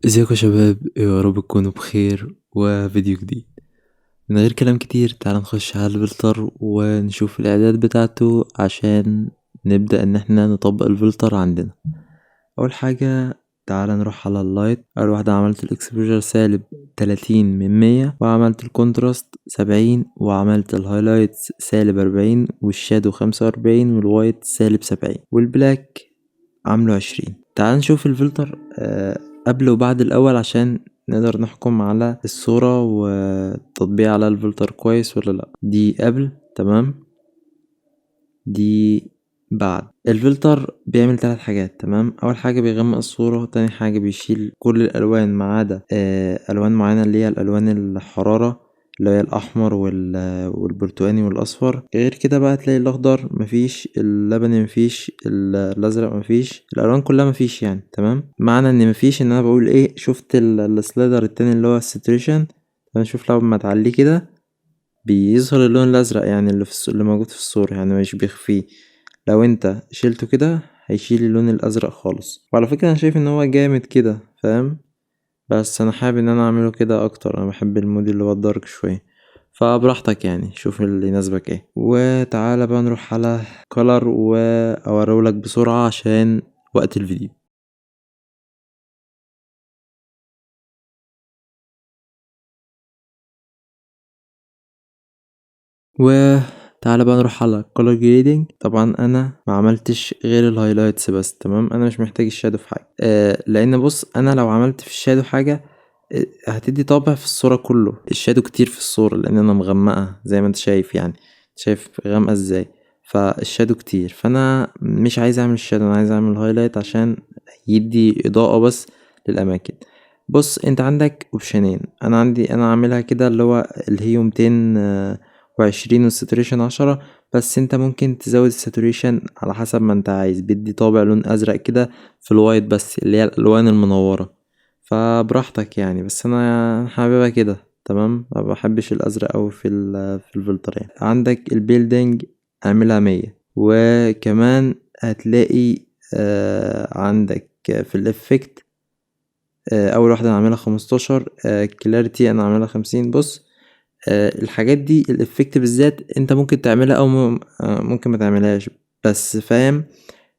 ازيكم يا شباب، يا رب تكونوا بخير وفيديو جديد. من غير كلام كتير تعال نخش على الفلتر ونشوف الاعداد بتاعته عشان نبدأ ان احنا نطبق الفلتر عندنا. اول حاجة تعال نروح على اللايت. اول واحدة عملت الاكسبوجر -30/100 وعملت الكونتراست 70 وعملت الهايلايت -40 والشادو 45 والوايت -70 والبلاك عامله 20. تعال نشوف الفلتر قبل وبعد الأول عشان نقدر نحكم على الصورة والتطبيق على الفلتر كويس ولا لأ. دي قبل، تمام، دي بعد. الفلتر بيعمل 3 حاجات، تمام. أول حاجة بيغمق الصورة، تاني حاجة بيشيل كل الألوان ما عدا ألوان معينة اللي هي الألوان الحرارة اللي هي الأحمر والبرتقاني والأصفر. غير كده بقى تلاقي الأخضر مفيش، اللبني مفيش، الأزرق مفيش، الألوان كلها مفيش يعني، تمام. معنى إن مفيش إن أنا بقول إيه، شفت السلايدر التاني اللي هو الساتوريشن، نشوف لو ما تعليه كده بيظهر اللون الأزرق يعني اللي موجود في الصورة، يعني مش بيخفيه. لو انت شيلته كده هيشيل اللون الأزرق خالص. وعلى فكرة أنا شايف إن هو جامد كده، فاهم، بس أنا حابب إن أنا أعمله كده أكتر. أنا بحب المود اللي هو الدارك شوية، فبراحتك يعني، شوف اللي يناسبك ايه. وتعالى بقى نروح على color وأوريهولك بسرعة عشان وقت الفيديو. وتعالى بقى نروح على color grading. طبعا انا ما عملتش غير الهايلايتس بس، تمام. انا مش محتاج الشادو في حاجه، لان بص انا لو عملت في الشادو حاجه هتدي طابع في الصوره كله. الشادو كتير في الصوره لان انا مغمقه زي ما انت شايف، يعني شايف غامقه ازاي، فالشادو كتير. فانا مش عايز اعمل الشادو، انا عايز اعمل هايلايت عشان يدي اضاءه بس للاماكن. بص انت عندك اوبشنين، انا عاملها كده اللي هو الهيو 220 والساتوريشن 10. بس انت ممكن تزود الساتوريشن على حسب ما انت عايز، بيدي طابع لون ازرق كده في الوايت بس اللي هي الالوان المنورة، فبراحتك يعني. بس انا حاببها كده، تمام. ما بحبش الازرق اوي في الفلتر. يعني عندك البيلدينج اعملها 100. وكمان هتلاقي عندك في الافكت اول واحدة انا عاملها 15، كلاريتي انا عاملها 50. بص الحاجات دي الافكت بالذات انت ممكن تعملها او ممكن ما تعملهاش، بس فاهم،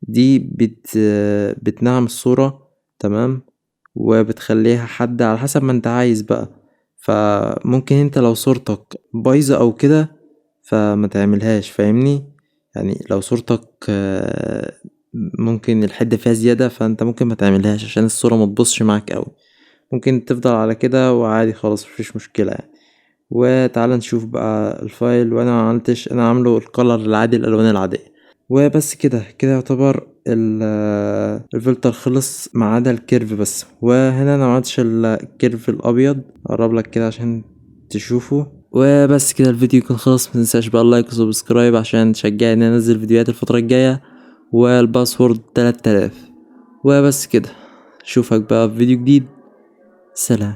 دي بتنعم الصورة، تمام، وبتخليها حد على حسب ما انت عايز بقى. فممكن انت لو صورتك بايظة او كده فما تعملهاش، فاهمني. يعني لو صورتك ممكن الحدة فيها زيادة، فانت ممكن ما تعملهاش عشان الصورة ما تبصش معاك اوي. ممكن تفضل على كده وعادي خلاص، مفيش مشكلة يعني. وتعال نشوف بقى الفايل. وانا ما عملتش، انا عامله الكلر العادي، الالوان العاديه. وبس كده يعتبر الفلتر خلص ما عدا الكيرف بس. وهنا انا ما عملتش الكيرف الابيض، اقرب لك كده عشان تشوفه. وبس كده الفيديو يكون خلص. متنساش بقى اللايك وسبسكرايب عشان تشجعني ان انا انزل فيديوهات الفتره الجايه. والباسورد 3000. وبس كده، اشوفك بقى في فيديو جديد. سلام.